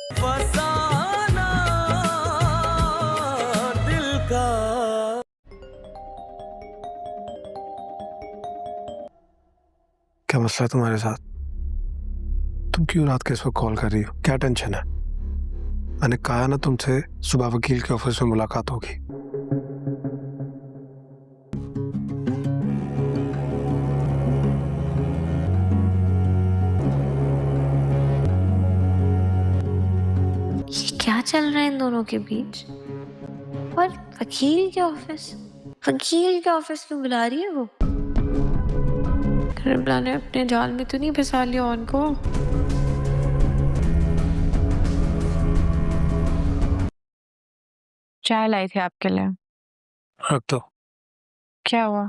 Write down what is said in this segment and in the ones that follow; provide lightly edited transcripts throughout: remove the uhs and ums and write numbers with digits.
फसाना दिल का। क्या मसला है तुम्हारे साथ? तुम क्यों रात के इस वक्त कॉल कर रही हो? क्या टेंशन है? मैंने कहा ना तुमसे सुबह वकील के ऑफिस में मुलाकात होगी। ये क्या चल रहा है इन दोनों के बीच? और वकील के ऑफिस क्यों बुला रही है वो? रिमला ने अपने जाल में तो नहीं फंसा लिया ऑन को? चाय लाई थी आपके लिए। रख दो। क्या हुआ?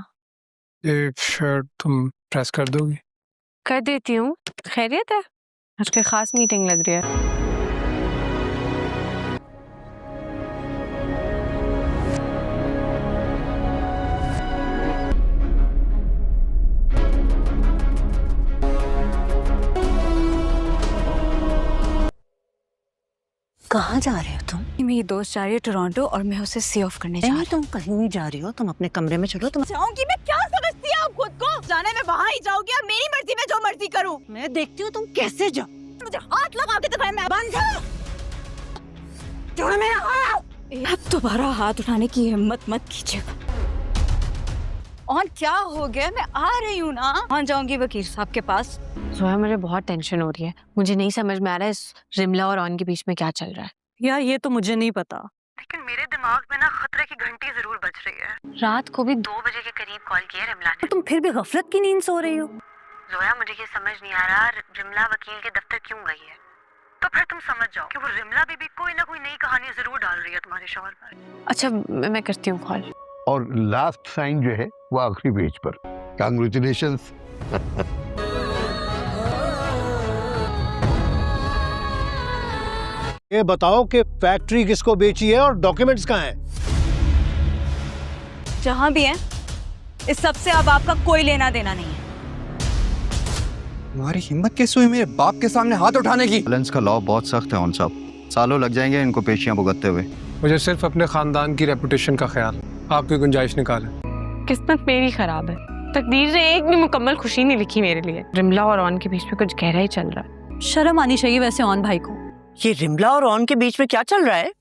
ये शर्ट तुम प्रेस कर दोगी? कर देती हूँ। खैरियत है? आज कोई खास मीटिंग लग रही है। कहाँ जा रहे हो तुम? मेरी दोस्त जा रही है टोरंटो और मैं उसे सी ऑफ करने जा रही नहीं, तुम कहीं नहीं जा रही हो, तुम अपने कमरे में चलो। तुम जाऊंगी? मैं क्या समझती है आप खुद को? जाने में वहाँ ही जाओगी और मेरी मर्जी में जो मर्जी करूं। मैं देखती हूँ तुम कैसे जाओ। मुझे हाथ लगा के दिखाए, मैं बंद छोड़ मेरा हाथ। अब दोबारा हाथ उठाने की हिम्मत मत कीजिएगा। और क्या हो गया? मैं आ रही हूँ ना। कहाँ जाऊंगी वकील साहब के पास? जोया, मुझे बहुत टेंशन हो रही है। मुझे नहीं समझ में आ रहा है इस रिमला और ऑन के बीच में क्या चल रहा है। यार ये तो मुझे नहीं पता, लेकिन मेरे दिमाग में ना खतरे की घंटी जरूर बज रही है। रात को भी 2 बजे के करीब कॉल किया रिमला ने। तुम फिर भी गफलत की नींद सो रही हो। जोया, मुझे ये समझ नहीं आ रहा रिमला वकील के दफ्तर क्यों गई है। तो फिर तुम समझ जाओ कि वो रिमला भी कोई ना कोई नई कहानी जरूर डाल रही है तुम्हारे शौहर पर। अच्छा, मैं करती हूँ कॉल। और लास्ट साइन जो है वो आखिरी पेज पर। कांग्रेचुलेशंस। ये बताओ कि फैक्ट्री किसको बेची है और डॉक्यूमेंट्स कहाँ हैं? जहाँ भी है, इस सब से अब आपका कोई लेना देना नहीं है। तुम्हारी हिम्मत कैसे हुई मेरे बाप के सामने हाथ उठाने की? बैलेंस का लॉ बहुत सख्त है साहब, सालों लग जाएंगे इनको पेशियां भुगतते हुए। मुझे सिर्फ अपने खानदान की रेपुटेशन का ख्याल। आपकी गुंजाइश निकालें। किस्मत मेरी खराब है। तकदीर ने एक भी मुकम्मल खुशी नहीं लिखी मेरे लिए। रिमला और ऑन के बीच में कुछ गहरा ही चल रहा है। शर्म आनी चाहिए वैसे ऑन भाई को। ये रिमला और ऑन के बीच में क्या चल रहा है?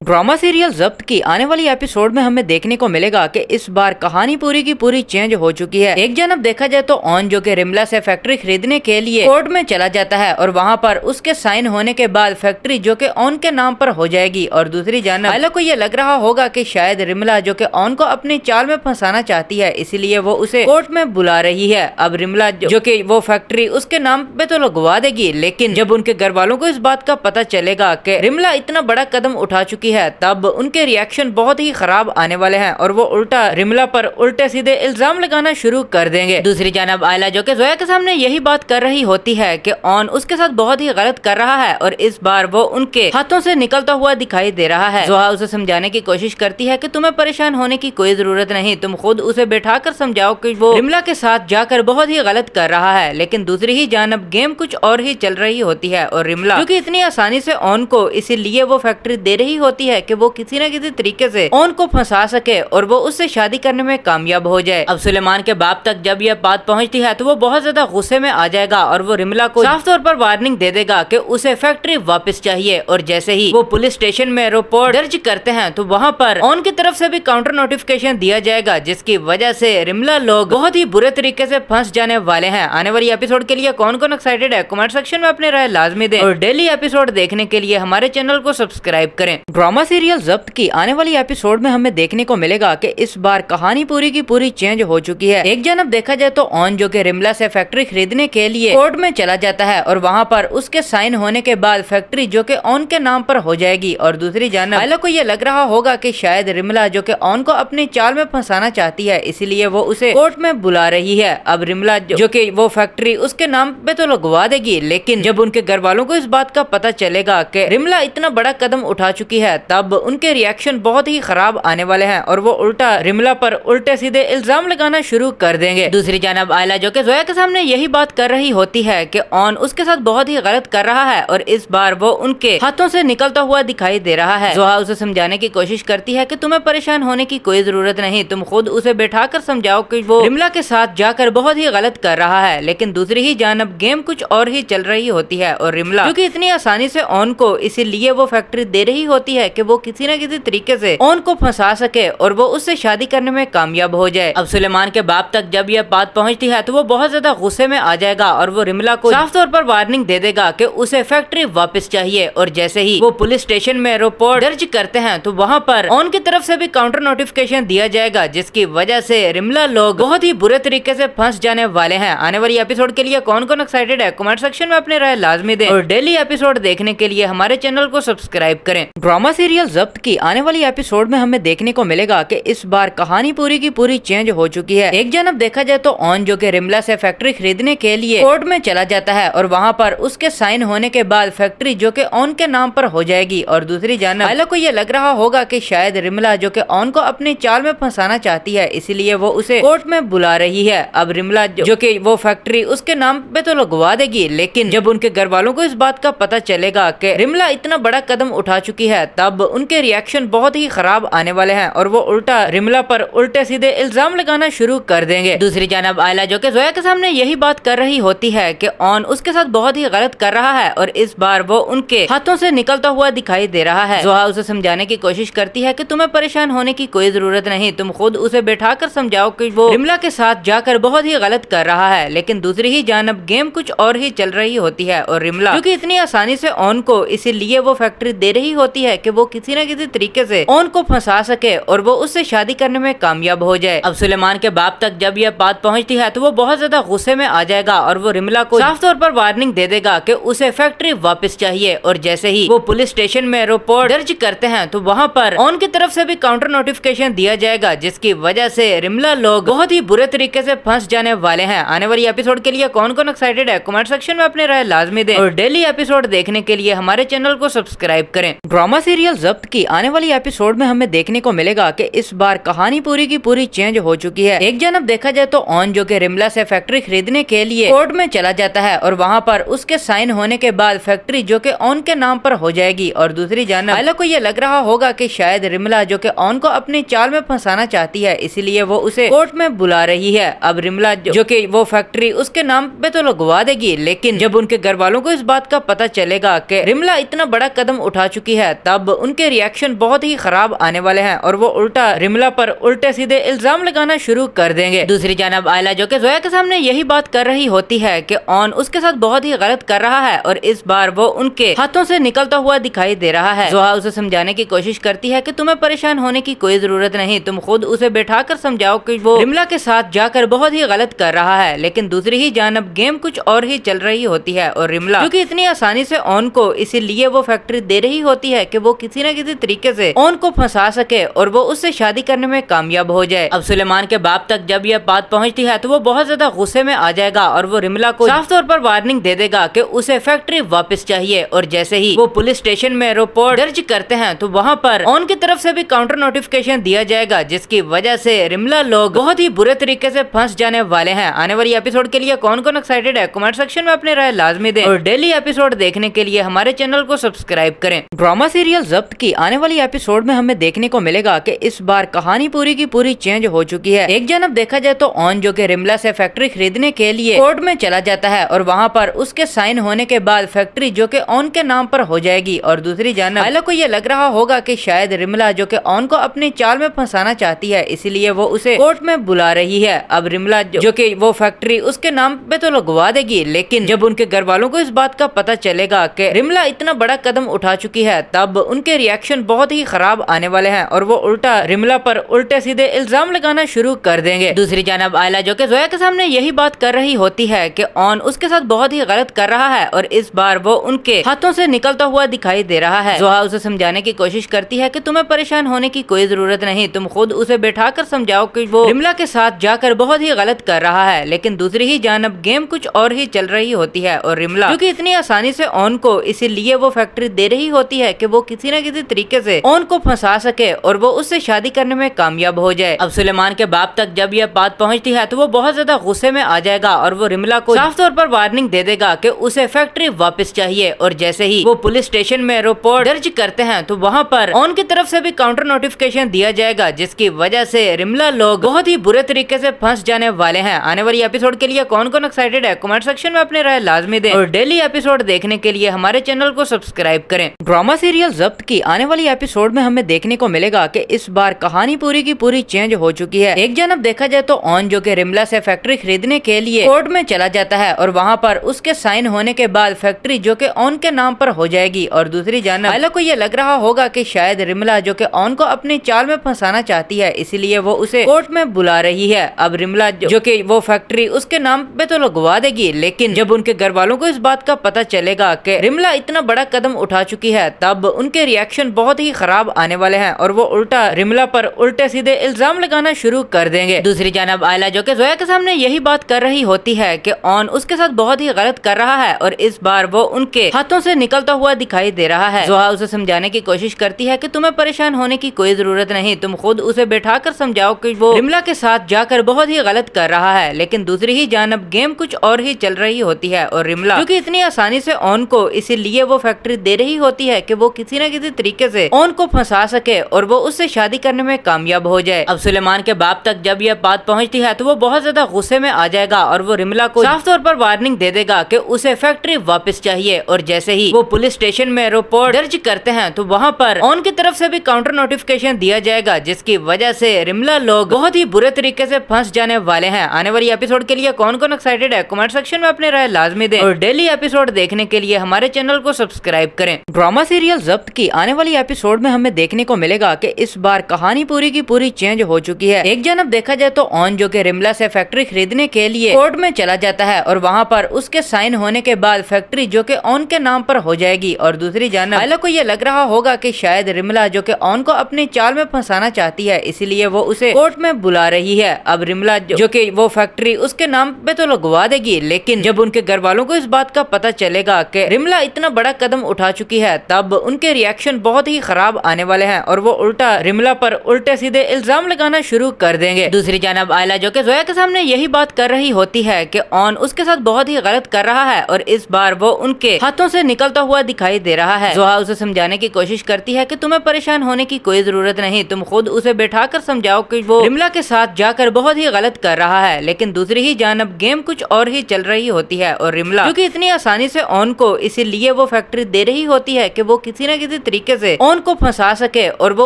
ड्रामा सीरियल जब्त की आने वाली एपिसोड में हमें देखने को मिलेगा कि इस बार कहानी पूरी की पूरी चेंज हो चुकी है। एक जानब देखा जाए तो ऑन जो कि रिमला से फैक्ट्री खरीदने के लिए कोर्ट में चला जाता है और वहां पर उसके साइन होने के बाद फैक्ट्री जो कि ऑन के नाम पर हो जाएगी, और दूसरी जानब आयला को ये लग रहा होगा कि शायद रिमला जो कि ऑन को अपनी चाल में फंसाना चाहती है, इसीलिए वो उसे कोर्ट में बुला रही है। अब रिमला जो कि वो फैक्ट्री उसके नाम पे तो लगवा देगी, लेकिन जब उनके घर वालों को इस बात का पता चलेगा कि रिमला इतना बड़ा कदम उठा चुकी है, तब उनके रिएक्शन बहुत ही खराब आने वाले हैं और वो उल्टा रिमला पर उल्टे सीधे इल्जाम लगाना शुरू कर देंगे। दूसरी जानब आयला जो कि जोया के सामने यही बात कर रही होती है कि ऑन उसके साथ बहुत ही गलत कर रहा है और इस बार वो उनके हाथों से निकलता हुआ दिखाई दे रहा है। जोया उसे समझाने की कोशिश करती है कि तुम्हें परेशान होने की कोई जरूरत नहीं, तुम खुद उसे बैठा कर समझाओ कि वो रिमला के साथ जाकर बहुत ही गलत कर रहा है। लेकिन दूसरी ही जानब गेम कुछ और ही चल रही होती है और रिमला जो कि इतनी आसानी से ऑन को इसीलिए वो फैक्ट्री दे रही होती है कि वो किसी न किसी तरीके से ऑन को फंसा सके और वो उससे शादी करने में कामयाब हो जाए। अब सुलेमान के बाप तक जब यह बात पहुंचती है तो वो बहुत ज्यादा गुस्से में आ जाएगा और वो रिमला को साफ तौर पर वार्निंग दे देगा कि उसे फैक्ट्री वापस चाहिए। और जैसे ही वो पुलिस स्टेशन में रिपोर्ट दर्ज करते हैं तो वहाँ पर ऑन की तरफ से भी काउंटर नोटिफिकेशन दिया जाएगा, जिसकी वजह से रिमला लोग बहुत ही बुरे तरीके से फंस जाने वाले हैं। आने वाली एपिसोड के लिए कौन कौन एक्साइटेड है, कमेंट सेक्शन में अपनी राय लाजमी दें और डेली एपिसोड देखने के लिए हमारे चैनल को सब्सक्राइब करें। ड्रामा सीरियल जब्त की आने वाली एपिसोड में हमें देखने को मिलेगा कि इस बार कहानी पूरी की पूरी चेंज हो चुकी है। एक जानब देखा जाए तो ऑन जो कि रिमला से फैक्ट्री खरीदने के लिए कोर्ट में चला जाता है और वहां पर उसके साइन होने के बाद फैक्ट्री जो कि ऑन के नाम पर हो जाएगी, और दूसरी जानब आयला को ये लग रहा होगा कि शायद रिमला जो कि ऑन को अपनी चाल में फंसाना चाहती है, इसीलिए वो उसे कोर्ट में बुला रही है। अब रिमला जो कि वो फैक्ट्री उसके नाम पे तो लगवा देगी, लेकिन जब उनके घर वालों को इस बात का पता चलेगा कि रिमला इतना बड़ा कदम उठा चुकी है, तब उनके रिएक्शन बहुत ही खराब आने वाले हैं और वो उल्टा रिमला पर उल्टे सीधे इल्जाम लगाना शुरू कर देंगे। दूसरी जानब आयला जो कि जोया के सामने यही बात कर रही होती है कि ऑन उसके साथ बहुत ही गलत कर रहा है और इस बार वो उनके हाथों से निकलता हुआ दिखाई दे रहा है। जोया उसे समझाने की कोशिश करती है कि तुम्हें परेशान होने की कोई जरूरत नहीं, तुम खुद उसे बैठा कर समझाओ कि वो रिमला के साथ जाकर बहुत ही गलत कर रहा है। लेकिन दूसरी ही जानब गेम कुछ और ही चल रही होती है और रिमला क्योंकि इतनी आसानी से ऑन को इसीलिए वो फैक्ट्री दे रही होती है कि वो किसी न किसी तरीके से ऑन को फंसा सके और वो उससे शादी करने में कामयाब हो जाए। अब सुलेमान के बाप तक जब यह बात पहुंचती है तो वो बहुत ज्यादा गुस्से में आ जाएगा और वो रिमला को साफ तौर पर वार्निंग दे देगा कि उसे फैक्ट्री वापस चाहिए। और जैसे ही वो पुलिस स्टेशन में रिपोर्ट दर्ज करते हैं तो वहाँ पर ऑन की तरफ से भी काउंटर नोटिफिकेशन दिया जाएगा, जिसकी वजह से रिमला लोग बहुत ही बुरे तरीके से फंस जाने वाले हैं। आने वाली एपिसोड के लिए कौन कौन एक्साइटेड है कमेंट सेक्शन में अपनी राय लाजमी दें और डेली एपिसोड देखने के लिए हमारे चैनल को सब्सक्राइब करें। ड्रामा सीरियल जब्त की आने वाली एपिसोड में हमें देखने को मिलेगा कि इस बार कहानी पूरी की पूरी चेंज हो चुकी है। एक जानब देखा जाए तो ऑन जो कि रिमला से फैक्ट्री खरीदने के लिए कोर्ट में चला जाता है और वहाँ पर उसके साइन होने के बाद फैक्ट्री जो कि ऑन के नाम पर हो जाएगी। और दूसरी जानब आयला को ये लग रहा होगा कि शायद रिमला जो कि ऑन को अपनी चाल में फंसाना चाहती है, इसीलिए वो उसे कोर्ट में बुला रही है। अब रिमला जो कि वो फैक्ट्री उसके नाम पे तो लगवा देगी, लेकिन जब उनके घर वालों को इस बात का पता चलेगा कि रिमला इतना बड़ा कदम उठा चुकी है तब उनके रिएक्शन बहुत ही खराब आने वाले हैं और वो उल्टा रिमला पर उल्टे सीधे इल्जाम लगाना शुरू कर देंगे। दूसरी जानब आयला जो कि जोया के सामने यही बात कर रही होती है कि ऑन उसके साथ बहुत ही गलत कर रहा है और इस बार वो उनके हाथों से निकलता हुआ दिखाई दे रहा है। जोया उसे समझाने की कोशिश करती है कि तुम्हें परेशान होने की कोई जरूरत नहीं, तुम खुद उसे बैठा कर समझाओ कि वो रिमला के साथ जाकर बहुत ही गलत कर रहा है। लेकिन दूसरी ही जानब गेम कुछ और ही चल रही होती है और रिमला क्योंकि इतनी आसानी से ऑन को इसीलिए वो फैक्ट्री दे रही होती है कि वो किसी न किसी तरीके से ऑन को फंसा सके और वो उससे शादी करने में कामयाब हो जाए। अब सुलेमान के बाप तक जब यह बात पहुंचती है तो वो बहुत ज्यादा गुस्से में आ जाएगा और वो रिमला को साफ तौर पर वार्निंग दे देगा कि उसे फैक्ट्री वापस चाहिए। और जैसे ही वो पुलिस स्टेशन में रिपोर्ट दर्ज करते हैं तो वहाँ पर ऑन की तरफ से भी काउंटर नोटिफिकेशन दिया जाएगा, जिसकी वजह से रिमला लोग बहुत ही बुरे तरीके से फंस जाने वाले हैं। आने वाली एपिसोड के लिए कौन कौन एक्साइटेड है कमेंट सेक्शन में अपनी राय लाजमी दें और डेली एपिसोड देखने के लिए हमारे चैनल को सब्सक्राइब करें। ड्रामा सीरियल जब्त की आने वाली एपिसोड में हमें देखने को मिलेगा कि इस बार कहानी पूरी की पूरी चेंज हो चुकी है। एक जानब देखा जाए तो ऑन जो कि रिमला से फैक्ट्री खरीदने के लिए कोर्ट में चला जाता है और वहाँ पर उसके साइन होने के बाद फैक्ट्री जो कि ऑन के नाम पर हो जाएगी। और दूसरी जानब आयला को ये लग रहा होगा कि शायद रिमला जो कि ऑन को अपनी चाल में फंसाना चाहती है, इसीलिए वो उसे कोर्ट में बुला रही है। अब रिमला जो कि वो फैक्ट्री उसके नाम पे तो लगवा देगी, लेकिन जब उनके घर वालों को इस बात का पता चलेगा कि रिमला इतना बड़ा कदम उठा चुकी है तब उनके रिएक्शन बहुत ही खराब आने वाले हैं और वो उल्टा रिमला पर उल्टे सीधे इल्जाम लगाना शुरू कर देंगे। दूसरी जानब आयला जो कि जोया के सामने यही बात कर रही होती है कि ऑन उसके साथ बहुत ही गलत कर रहा है और इस बार वो उनके हाथों से निकलता हुआ दिखाई दे रहा है। जोया उसे समझाने की कोशिश करती है कि तुम्हें परेशान होने की कोई जरूरत नहीं, तुम खुद उसे बैठा कर समझाओ कि वो रिमला के साथ जाकर बहुत ही गलत कर रहा है। लेकिन दूसरी ही जानब गेम कुछ और ही चल रही होती है और रिमला क्योंकि इतनी आसानी से ऑन को इसीलिए वो फैक्ट्री दे रही होती है कि वो किसी न किसी तरीके से ऑन को फंसा सके और वो उससे शादी करने में कामयाब हो जाए। अब सुलेमान के बाप तक जब यह बात पहुंचती है तो वो बहुत ज्यादा गुस्से में आ जाएगा और वो रिमला को साफ तौर पर वार्निंग दे देगा कि उसे फैक्ट्री वापस चाहिए। और जैसे ही वो पुलिस स्टेशन में रिपोर्ट दर्ज करते हैं तो वहाँ पर ऑन की तरफ से भी काउंटर नोटिफिकेशन दिया जाएगा, जिसकी वजह से रिमला लोग बहुत ही बुरे तरीके से फंस जाने वाले हैं। आने वाली एपिसोड के लिए कौन कौन एक्साइटेड है कमेंट सेक्शन में अपनी राय लाजमी दें और डेली एपिसोड देखने के लिए हमारे चैनल को सब्सक्राइब करें। ड्रामा सीरियल जब्त की आने वाली एपिसोड में हमें देखने को मिलेगा कि इस बार कहानी पूरी की पूरी चेंज हो चुकी है। एक जानब देखा जाए तो ऑन जो कि रिमला से फैक्ट्री खरीदने के लिए कोर्ट में चला जाता है और वहाँ पर उसके साइन होने के बाद फैक्ट्री जो कि ऑन के नाम पर हो जाएगी। और दूसरी जानब आयला को ये लग रहा होगा कि शायद रिमला जो कि ऑन को अपनी चाल में फंसाना चाहती है, इसीलिए वो उसे कोर्ट में बुला रही है। अब रिमला जो कि वो फैक्ट्री उसके नाम पे तो लगवा देगी, लेकिन जब उनके घर वालों को इस बात का पता चलेगा कि रिमला इतना बड़ा कदम उठा चुकी है तब उनके रिएक्शन बहुत ही खराब आने वाले हैं और वो उल्टा रिमला पर उल्टे सीधे इल्जाम लगाना शुरू कर देंगे। दूसरी जानब आयला जो कि जोया के सामने यही बात कर रही होती है कि ऑन उसके साथ बहुत ही गलत कर रहा है और इस बार वो उनके हाथों से निकलता हुआ दिखाई दे रहा है। जोया उसे समझाने की कोशिश करती है कि तुम्हें परेशान होने की कोई जरूरत नहीं, तुम खुद उसे बैठा कर समझाओ कि वो रिमला के साथ जाकर बहुत ही गलत कर रहा है। लेकिन दूसरी ही जानब गेम कुछ और ही चल रही होती है और रिमला क्योंकि इतनी आसानी से ऑन को इसीलिए वो फैक्ट्री दे रही होती है कि वो किसी किसी न किसी तरीके से ऑन को फंसा सके और वो उससे शादी करने में कामयाब हो जाए। अब सुलेमान के बाप तक जब यह बात पहुंचती है तो वो बहुत ज्यादा गुस्से में आ जाएगा और वो रिमला को साफ तौर पर वार्निंग दे देगा कि उसे फैक्ट्री वापस चाहिए। और जैसे ही वो पुलिस स्टेशन में रिपोर्ट दर्ज करते हैं तो वहाँ पर ऑन की तरफ से भी काउंटर नोटिफिकेशन दिया जाएगा, जिसकी वजह से रिमला लोग बहुत ही बुरे तरीके से फंस जाने वाले हैं। आने वाली एपिसोड के लिए कौन कौन एक्साइटेड है कमेंट सेक्शन में अपनी राय लाजमी दें और डेली एपिसोड देखने के लिए हमारे चैनल को सब्सक्राइब करें। ड्रामा सीरियल जब्त की आने वाली एपिसोड में हमें देखने को मिलेगा कि इस बार कहानी पूरी की पूरी चेंज हो चुकी है। एक जानब देखा जाए तो ऑन जो कि रिमला से फैक्ट्री खरीदने के लिए कोर्ट में चला जाता है और वहाँ पर उसके साइन होने के बाद फैक्ट्री जो कि ऑन के नाम पर हो जाएगी। और दूसरी जानब आयला को ये लग रहा होगा कि शायद रिमला जो कि ऑन को अपनी चाल में फंसाना चाहती है, इसलिए वो उसे कोर्ट में बुला रही है। अब रिमला जो कि वो फैक्ट्री उसके नाम पे तो लगवा देगी, लेकिन जब उनके घर वालों को इस बात का पता चलेगा कि रिमला इतना बड़ा कदम उठा चुकी है, तब उनके रिएक्शन बहुत ही खराब आने वाले हैं और वो उल्टा रिमला पर उल्टे सीधे इल्जाम लगाना शुरू कर देंगे। दूसरी जानब आयला जो कि जोया के सामने यही बात कर रही होती है कि ऑन उसके साथ बहुत ही गलत कर रहा है और इस बार वो उनके हाथों से निकलता हुआ दिखाई दे रहा है। जोया उसे समझाने की कोशिश करती है कि तुम्हें परेशान होने की कोई जरूरत नहीं, तुम खुद उसे बैठा कर समझाओ कि वो रिमला के साथ जाकर बहुत ही गलत कर रहा है। लेकिन दूसरी ही जानब गेम कुछ और ही चल रही होती है और रिमला जो कि इतनी आसानी से ऑन को इसीलिए वो फैक्ट्री दे रही होती है कि वो किसी न किसी तरीके से ऑन को फंसा सके और वो उससे शादी करने में कामयाब हो जाए। अब सुलेमान के बाप तक जब यह बात पहुंचती है तो वो बहुत ज्यादा गुस्से में आ जाएगा और वो रिमला को साफ तौर पर वार्निंग दे देगा कि उसे फैक्ट्री वापस चाहिए। और जैसे ही वो पुलिस स्टेशन में रिपोर्ट दर्ज करते हैं तो वहाँ पर ऑन की तरफ से भी काउंटर नोटिफिकेशन दिया जाएगा, जिसकी वजह से रिमला लोग बहुत ही बुरे तरीके से फंस जाने वाले हैं। आने वाली एपिसोड के लिए कौन कौन एक्साइटेड है कमेंट सेक्शन में अपनी राय लाजमी दें और डेली एपिसोड देखने के लिए हमारे चैनल को सब्सक्राइब करें। ड्रामा सीरियल जब्त की आने वाली एपिसोड में हमें देखने को मिलेगा कि इस बार कहानी पूरी की पूरी चेंज हो चुकी है। एक जानब देखा जाए तो ऑन जो कि रिमला से फैक्ट्री खरीदने के लिए कोर्ट में चला जाता है और वहाँ पर उसके साइन होने के बाद फैक्ट्री जो कि ऑन के नाम पर हो जाएगी। और दूसरी जानब आयला को ये लग रहा होगा कि शायद रिमला जो कि ऑन को अपनी चाल में फंसाना चाहती है, इसीलिए वो उसे कोर्ट में बुला रही है। अब रिमला जो कि वो फैक्ट्री उसके नाम पे तो लगवा देगी, लेकिन जब उनके घर वालों को इस बात का पता चलेगा कि रिमला इतना बड़ा कदम उठा चुकी है, तब उनके रिएक्शन बहुत ही खराब आने वाले हैं और वो उल्टा रिमला पर उल्टे सीधे इल्जाम लगाना शुरू कर देंगे। दूसरी जानब आयला जो कि जोया के सामने यही बात कर रही होती है कि ऑन उसके साथ बहुत ही गलत कर रहा है और इस बार वो उनके हाथों से निकलता हुआ दिखाई दे रहा है। जोया उसे समझाने की कोशिश करती है कि तुम्हें परेशान होने की कोई जरूरत नहीं, तुम खुद उसे बैठा कर समझाओ कि वो रिमला के साथ जाकर बहुत ही गलत कर रहा है। लेकिन दूसरी ही जानब गेम कुछ और ही चल रही होती है और रिमला क्योंकि इतनी आसानी से ऑन को इसीलिए वो फैक्ट्री दे रही होती है कि वो किसी न किसी तरीके से ऑन को फंसा सके और वो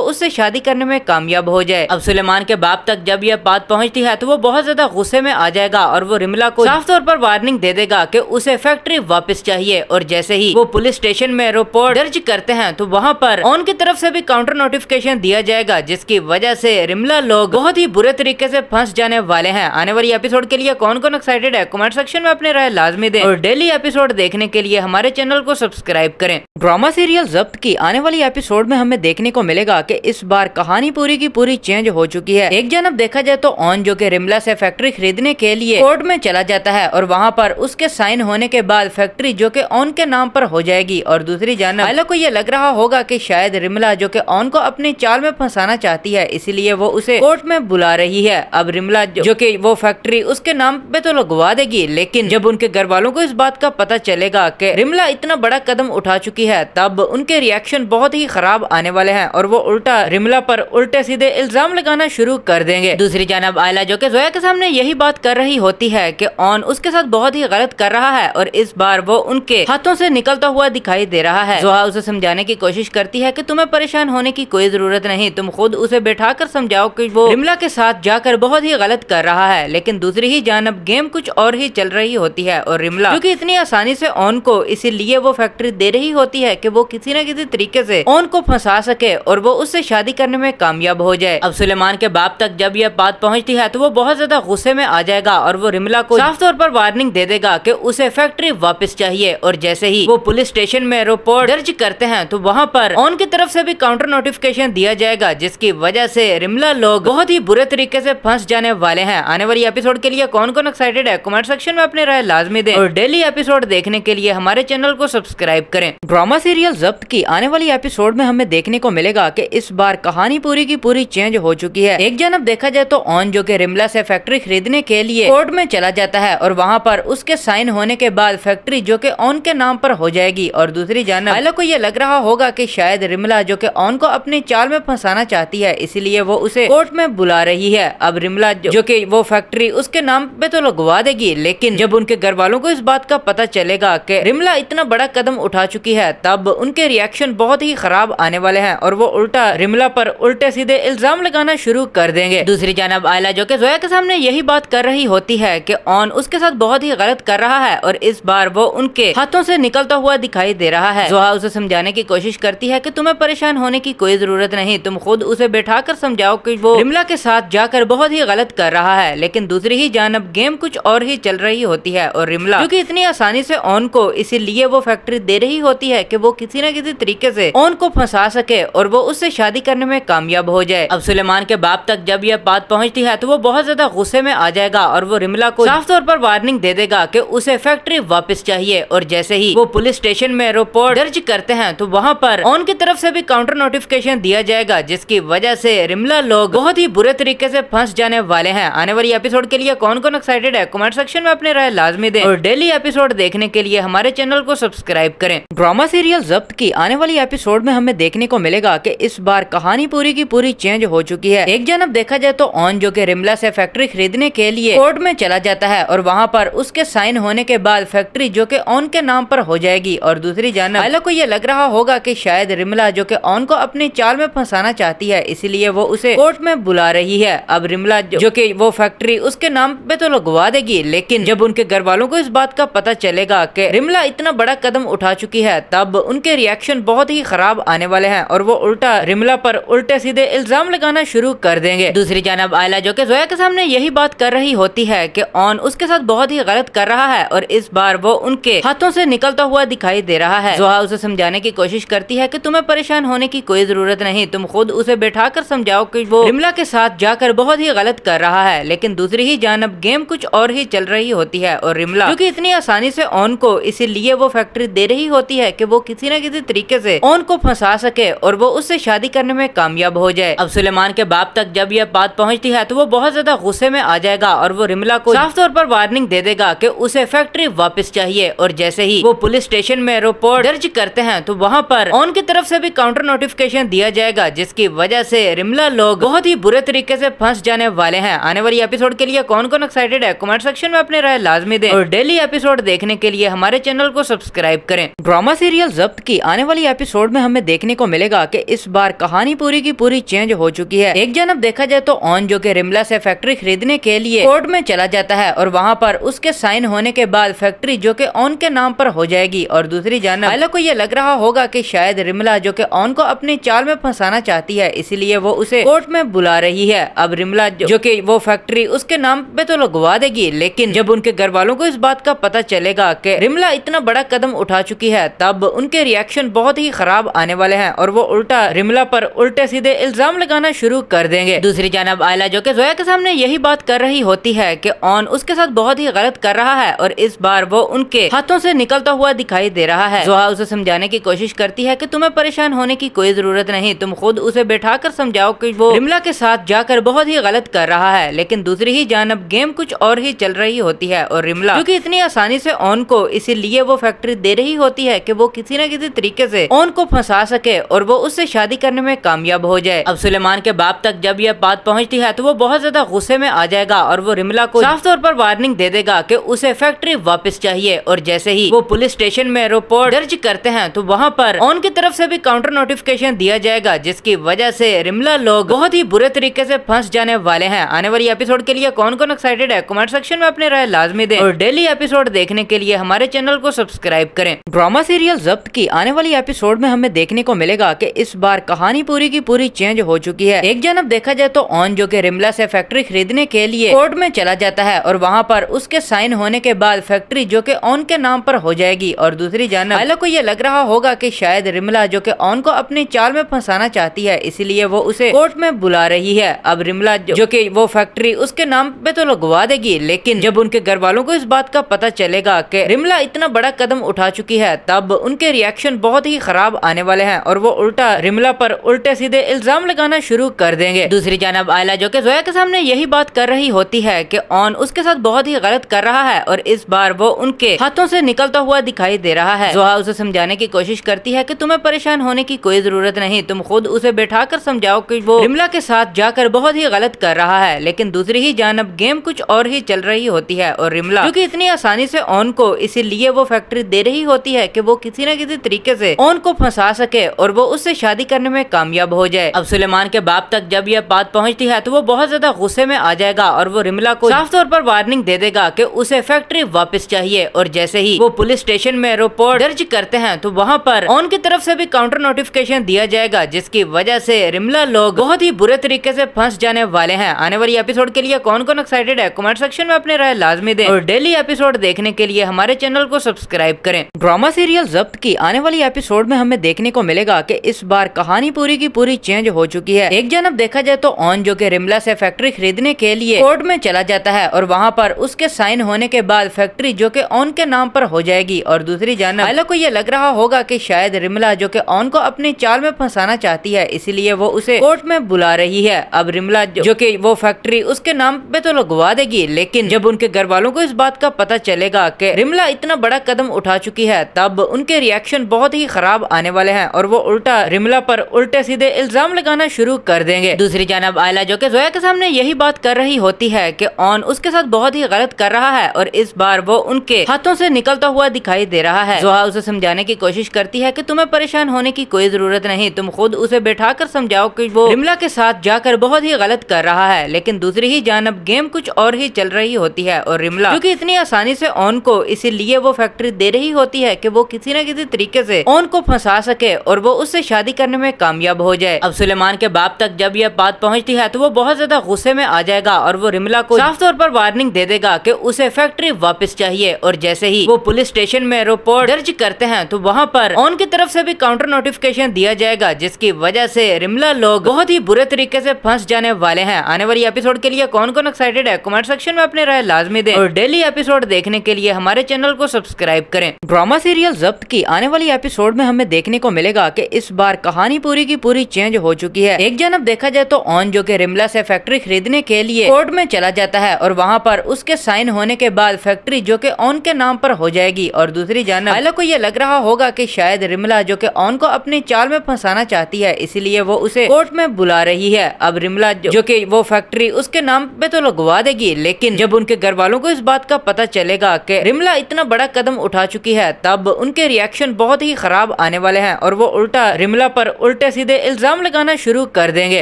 उससे शादी करने में कामयाब हो जाए। अब सुलेमान के बाप तक जब यह बात पहुंचती है तो वो बहुत ज्यादा गुस्से में आ जाएगा और वो रिमला को साफ तौर पर वार्निंग दे देगा कि उसे फैक्ट्री वापस चाहिए। और जैसे ही वो पुलिस स्टेशन में रिपोर्ट दर्ज करते हैं तो वहाँ पर ऑन की तरफ से भी काउंटर नोटिफिकेशन दिया जाएगा, जिसकी वजह से रिमला लोग बहुत ही बुरे तरीके से फंस जाने वाले हैं। आने वाली एपिसोड के लिए कौन कौन एक्साइटेड है कमेंट सेक्शन में अपनी राय लाजमी दें और डेली एपिसोड देखने के लिए हमारे चैनल को सब्सक्राइब करें। ड्रामा सीरियल जब्त की आने वाली एपिसोड में हमें देखने को मिलेगा कि इस बार कहानी पूरी की पूरी चेंज हो चुकी है। एक जानब देखा जाए तो ऑन जो कि रिमला से फैक्ट्री खरीदने के लिए कोर्ट में चला जाता है और वहाँ पर उसके साइन होने के बाद फैक्ट्री जो कि ऑन के नाम पर हो जाएगी। और दूसरी जानब आयला को ये लग रहा होगा कि शायद रिमला जो कि ऑन को अपनी चाल में फंसाना चाहती है, इसीलिए वो उसे कोर्ट में बुला रही है। अब रिमला जो कि वो फैक्ट्री उसके नाम पे तो लगवा देगी, लेकिन जब उनके घर वालों को इस बात का पता चलेगा कि रिमला इतना बड़ा कदम उठा चुकी है, तब उनके रिएक्शन बहुत ही खराब आने वाले हैं और वो उल्टा रिमला पर उल्टे सीधे इल्जाम लगाना शुरू कर देंगे। दूसरी जानब आयला जो कि जोया के सामने यही बात कर रही होती है कि ऑन उसके साथ बहुत ही गलत कर रहा है और इस बार वो उनके हाथों से निकलता हुआ दिखाई दे रहा है। जोया उसे समझाने की कोशिश करती है कि तुम्हें परेशान होने की कोई जरूरत नहीं, तुम खुद उसे बैठा कर समझाओ कि वो रिमला के साथ जाकर बहुत ही गलत कर रहा है। लेकिन दूसरी ही जानब गेम कुछ और ही चल रही होती है और रिमला क्योंकि इतनी आसानी से ऑन को इसीलिए वो फैक्ट्री दे रही होती है कि वो किसी न किसी तरीके से ऑन को फंसा सके और वो उससे शादी करने में कामयाब हो जाए। अब सुलेमान के बाप तक जब यह बात पहुंचती है तो वो बहुत ज्यादा गुस्से में आ जाएगा और वो रिमला को साफ तौर पर वार्निंग दे देगा कि उसे फैक्ट्री वापस चाहिए। और जैसे ही वो पुलिस स्टेशन में रिपोर्ट दर्ज करते हैं तो वहाँ पर ऑन की तरफ से भी काउंटर नोटिफिकेशन दिया जाएगा, जिसकी वजह से रिमला लोग बहुत ही बुरे तरीके से फंस जाने वाले हैं। आने वाली एपिसोड के लिए कौन कौन एक्साइटेड है कमेंट सेक्शन में अपनी राय लाजमी दें और डेली एपिसोड देखने के लिए हमारे चैनल को सब्सक्राइब करें। ड्रामा सीरियल जब्त की आने वाली एपिसोड में हमें देखने को मिलेगा कि इस बार कहानी पूरी की पूरी चेंज हो चुकी है। एक जानब देखा जाए तो ऑन जो कि रिमला से फैक्ट्री खरीदने के लिए कोर्ट में चला जाता है और वहाँ पर उसके साइन होने के बाद फैक्ट्री जो कि ऑन के नाम पर हो जाएगी, और दूसरी जानब आयला को ये लग रहा होगा कि शायद रिमला जो कि ऑन को अपनी चाल में फंसाना चाहती है, इसीलिए वो उसे कोर्ट में बुला रही है। अब रिमला जो कि वो फैक्ट्री उसके नाम पे तो लगवा देगी, लेकिन जब उनके घर वालों को इस बात का पता चलेगा कि रिमला इतना बड़ा कदम उठा चुकी है, तब उनके रिएक्शन बहुत ही खराब आने वाले हैं और वो उल्टा रिमला पर उल्टे सीधे इल्जाम लगाना शुरू कर देंगे। दूसरी जानब आयला जो कि जोया के सामने यही बात कर रही होती है कि ऑन उसके साथ बहुत ही गलत कर रहा है और इस बार वो उनके हाथों से निकलता हुआ दिखाई दे रहा है। जोया उसे समझाने की कोशिश करती है कि तुम्हें परेशान होने की कोई जरूरत नहीं, तुम खुद उसे बैठा कर समझाओ कि वो रिमला के साथ जाकर बहुत ही गलत कर रहा है। लेकिन दूसरी ही जानब गेम कुछ और ही चल रही होती है और रिमला क्योंकि इतनी आसानी से ऑन को इसीलिए वो फैक्ट्री दे रही होती है कि वो किसी न किसी तरीके से ऑन को फंसा सके और वो उससे शादी करने में कामयाब हो जाए। अब सुलेमान के बाप तक जब यह बात पहुंचती है तो वो बहुत ज्यादा गुस्से में आ जाएगा और वो रिमला को साफ तौर पर वार्निंग दे देगा कि उसे फैक्ट्री वापस चाहिए। और जैसे ही वो पुलिस स्टेशन में रिपोर्ट दर्ज करते हैं तो वहाँ पर ऑन की तरफ से भी काउंटर नोटिफिकेशन दिया जाएगा, जिसकी वजह से रिमला लोग बहुत ही बुरे तरीके से फंस जाने वाले हैं। आने वाली एपिसोड के लिए कौन कौन एक्साइटेड है, कमेंट सेक्शन में अपनी राय लाजमी दें और डेली एपिसोड देखने के लिए हमारे चैनल को सब्सक्राइब करें। ड्रामा सीरियल जब्त की आने वाली एपिसोड में हमें देखने को मिलेगा कि इस बार कहानी पूरी की पूरी चेंज हो चुकी है। एक जानब देखा जाए तो ऑन जो कि रिमला से फैक्ट्री खरीदने के लिए कोर्ट में चला जाता है और वहाँ पर उसके साइन होने के बाद फैक्ट्री जो कि ऑन के नाम पर हो जाएगी, और दूसरी जानब आयला को ये लग रहा होगा कि शायद रिमला जो कि ऑन को अपनी चाल में फंसाना चाहती है, इसीलिए वो उसे कोर्ट में बुला रही है। अब रिमला जो कि वो फैक्ट्री उसके नाम पे तो लगवा देगी, लेकिन जब उनके घर वालों को इस बात का पता चलेगा कि रिमला इतना बड़ा कदम उठा चुकी है, तब उनके रिएक्शन बहुत ही खराब आने वाले हैं और वो उल्टा रिमला पर उल्टे सीधे इल्जाम लगाना शुरू कर देंगे। दूसरी जानब आयला जो कि जोया के सामने यही बात कर रही होती है कि ऑन उसके साथ बहुत ही गलत कर रहा है और इस बार वो उनके हाथों से निकलता हुआ दिखाई दे रहा है। जोया उसे समझाने की कोशिश करती है कि तुम्हें परेशान होने की कोई जरूरत नहीं, तुम खुद उसे बैठा कर समझाओ कि वो रिमला के साथ जाकर बहुत ही गलत कर रहा है। लेकिन दूसरी ही जानब गेम कुछ और ही चल रही होती है और रिमला क्योंकि इतनी आसानी से ऑन को इसीलिए वो फैक्ट्री दे रही होती है कि वो किसी न किसी तरीके से ऑन को फंसा सके और वो उससे शादी करने में कामयाब हो जाए। अब सुलेमान के बाप तक जब यह बात पहुंचती है तो वो बहुत ज्यादा गुस्से में आ जाएगा और वो रिमला को साफ तौर पर वार्निंग दे देगा कि उसे फैक्ट्री वापस चाहिए। और जैसे ही वो पुलिस स्टेशन में रिपोर्ट दर्ज करते हैं तो वहाँ पर ऑन की तरफ से भी काउंटर नोटिफिकेशन दिया जाएगा, जिसकी वजह से रिमला लोग बहुत ही बुरे तरीके से फंस जाने वाले हैं। आने वाली एपिसोड के लिए कौन कौन एक्साइटेड है, कमेंट सेक्शन में अपनी राय लाजमी दें और डेली एपिसोड देखने के लिए हमारे चैनल को सब्सक्राइब करें। ड्रामा सीरियल जब्त की आने वाली एपिसोड में हमें देखने को मिलेगा कि इस बार कहानी पूरी की पूरी चेंज हो चुकी है। एक जानब देखा जाए तो ऑन जो कि रिमला से फैक्ट्री खरीदने के लिए कोर्ट में चला जाता है और वहाँ पर उसके साइन होने के बाद फैक्ट्री जो कि ऑन के नाम पर हो जाएगी, और दूसरी जानब आयला को ये लग रहा होगा कि शायद रिमला जो कि ऑन को अपनी चाल में फंसाना चाहती है, इसीलिए वो उसे कोर्ट में बुला रही है। अब रिमला जो कि वो फैक्ट्री उसके नाम पे तो लगवा देगी, लेकिन जब उनके घर वालों को इस बात का पता चलेगा कि रिमला इतना बड़ा कदम उठा चुकी है, तब उनके रिएक्शन बहुत ही खराब आने वाले हैं और वो उल्टा रिमला पर उल्टे सीधे इल्जाम लगाना शुरू कर देंगे। दूसरी जानब आयला जो कि जोया के सामने यही बात कर रही होती है कि ऑन उसके साथ बहुत ही गलत कर रहा है और इस बार वो उनके हाथों से निकलता हुआ दिखाई दे रहा है। जोया उसे समझाने की कोशिश करती है कि तुम्हें परेशान होने की कोई जरूरत नहीं, तुम खुद उसे बैठा कर समझाओ कि वो रिमला के साथ जाकर बहुत ही गलत कर रहा है। लेकिन दूसरी ही जानब गेम कुछ और ही चल रही होती है और रिमला क्योंकि इतनी आसानी से ऑन को इसीलिए वो फैक्ट्री दे रही होती है कि वो किसी न किसी तरीके से ऑन को फंसा सके और वो उससे शादी करने में कामयाब हो जाए। अब सुलेमान के बाप तक जब यह बात पहुंचती है तो वो बहुत ज्यादा गुस्से में आ जाएगा और वो रिमला को साफ तौर पर वार्निंग दे देगा कि उसे फैक्ट्री वापस चाहिए। और जैसे ही वो पुलिस स्टेशन में रिपोर्ट दर्ज करते हैं तो वहाँ पर ऑन की तरफ से भी काउंटर नोटिफिकेशन दिया जाएगा, जिसकी वजह से रिमला लोग बहुत ही बुरे तरीके से फंस जाने वाले हैं। आने वाली एपिसोड के लिए कौन कौन एक्साइटेड है, कमेंट सेक्शन में अपनी राय लाजमी दें और डेली एपिसोड देखने के लिए हमारे चैनल को सब्सक्राइब करें। ड्रामा सीरियल जब्त की आने वाली एपिसोड में हमें देखने को मिलेगा कि इस बार कहानी पूरी की पूरी चेंज हो चुकी है। एक जानब देखा जाए तो ऑन जो कि रिमला से फैक्ट्री खरीदने के लिए कोर्ट में चला जाता है और वहाँ पर उसके साइन होने के बाद फैक्ट्री जो कि ऑन के नाम पर हो जाएगी, और दूसरी जानब आयला को ये लग रहा होगा कि शायद रिमला जो कि ऑन को अपनी चाल में फंसाना चाहती है, इसीलिए वो उसे कोर्ट में बुला रही है। अब रिमला जो कि वो फैक्ट्री उसके नाम पे तो लगवा देगी, लेकिन जब उनके घर वालों को इस बात का पता चलेगा कि रिमला इतना बड़ा कदम उठा चुकी है, तब उनके रिएक्शन बहुत ही खराब आने वाले हैं और वो उल्टा रिमला पर उल्टे सीधे इल्जाम लगाना शुरू कर देंगे। दूसरी जानब आयला जो कि जोया के सामने यही बात कर रही होती है कि ऑन उसके साथ बहुत ही गलत कर रहा है और इस बार वो उनके हाथों से निकलता हुआ दिखाई दे रहा है। जोया उसे समझाने की कोशिश करती है कि तुम्हें परेशान होने की कोई जरूरत नहीं, तुम खुद उसे बैठा कर समझाओ कि वो रिमला के साथ जाकर बहुत ही गलत कर रहा है। लेकिन दूसरी ही जानब गेम कुछ और ही चल रही होती है और रिमला जो कि इतनी आसानी से ऑन को इसीलिए वो फैक्ट्री दे रही होती है कि वो किसी न किसी तरीके से ऑन को फंसा सके और वो उससे शादी करने में कामयाब हो जाए। अब सुलेमान के बाप तक जब यह बात पहुंचती है तो वो बहुत ज्यादा गुस्से में आ जाएगा और वो रिमला को साफ तौर पर वार्निंग दे देगा कि उसे फैक्ट्री वापस चाहिए। और जैसे ही वो पुलिस स्टेशन में रिपोर्ट दर्ज करते हैं तो वहाँ पर ऑन की तरफ से भी काउंटर नोटिफिकेशन दिया जाएगा, जिसकी वजह से रिमला लोग बहुत ही बुरे तरीके से फंस जाने वाले हैं। आने वाली एपिसोड के लिए कौन कौन एक्साइटेड है कमेंट सेक्शन में अपनी राय लाजमी दें और डेली एपिसोड देखने के लिए हमारे चैनल को सब्सक्राइब करें। ड्रामा सीरियल जब्त की आने वाली एपिसोड में हमें देखने को मिलेगा कि इस बार कहानी पूरी की पूरी चेंज हो चुकी है। एक जानब देखा जाए तो ऑन जो कि रिमला से फैक्ट्री खरीदने के लिए कोर्ट में चला जाता है और वहाँ पर उसके साइन होने के बाद फैक्ट्री जो कि ऑन के नाम पर हो जाएगी। और दूसरी जानब आयला को ये लग रहा होगा कि शायद रिमला जो कि ऑन को अपनी चाल में फंसाना चाहती है, इसलिए वो उसे कोर्ट में बुला रही है। अब रिमला जो कि वो फैक्ट्री उसके नाम पे तो लगवा देगी, लेकिन जब उनके घर वालों को इस बात का पता चलेगा कि रिमला इतना बड़ा कदम उठा चुकी है, तब उनके रिएक्शन बहुत ही खराब आने वाले हैं और वो उल्टा रिमला पर उल्टे सीधे इल्जाम लगाना शुरू कर देंगे। दूसरी जानब आयला जो कि जोया के सामने यही बात कर रही होती है कि ऑन उसके साथ बहुत ही गलत कर रहा है और इस बार वो उनके हाथों से निकलता हुआ दिखाई दे रहा है। जोया उसे समझाने की कोशिश करती है कि तुम्हें परेशान होने की कोई जरूरत नहीं, तुम खुद उसे बैठा कर समझाओ कि वो रिमला के साथ जाकर बहुत ही गलत कर रहा है। लेकिन दूसरी ही जानब गेम कुछ और ही चल रही होती है और रिमला जो कि इतनी आसानी से ऑन को इसीलिए वो फैक्ट्री दे रही होती है कि वो किसी न किसी तरीके से ऑन को फंसा सके और वो उससे शादी करने में कामयाब हो जाए। अब सुलेमान के बाप तक जब यह बात पहुंचती है तो वो बहुत ज्यादा गुस्से में आ जाएगा और वो रिमला को साफ तौर पर वार्निंग दे देगा कि उसे फैक्ट्री वापस चाहिए। और जैसे ही वो पुलिस स्टेशन में रिपोर्ट दर्ज करते हैं तो वहाँ पर ऑन की तरफ से भी काउंटर नोटिफिकेशन दिया जाएगा, जिसकी वजह से रिमला लोग बहुत ही बुरे तरीके से फंस जाने वाले हैं। आने वाली एपिसोड के लिए कौन कौन एक्साइटेड है कमेंट सेक्शन में अपनी राय लाजमी दें और डेली एपिसोड देखने के लिए हमारे चैनल को सब्सक्राइब करें। ड्रामा सीरियल जब्त की आने वाली एपिसोड में हमें देखने को मिलेगा कि इस बार कहानी पूरी की पूरी चेंज हो चुकी है। एक जानब देखा जाए तो ऑन जो कि रिमला से फैक्ट्री खरीदने के लिए कोर्ट में चला जाता है और वहाँ पर उसके साइन होने के बाद फैक्ट्री जो कि ऑन के नाम पर हो जाएगी। और दूसरी जानब आयला को ये लग रहा होगा कि शायद रिमला जो कि ऑन को अपनी चाल में फंसाना चाहती है, इसीलिए वो उसे कोर्ट में बुला रही है। अब रिमला जो कि वो फैक्ट्री उसके नाम पे तो लगवा देगी, लेकिन जब उनके घर वालों को इस बात का पता चलेगा कि रिमला इतना बड़ा कदम उठा चुकी है, तब उनके रिएक्शन बहुत ही खराब आने वाले हैं और वो उल्टा रिमला पर उल्टे सीधे इल्जाम लगाना शुरू कर देंगे।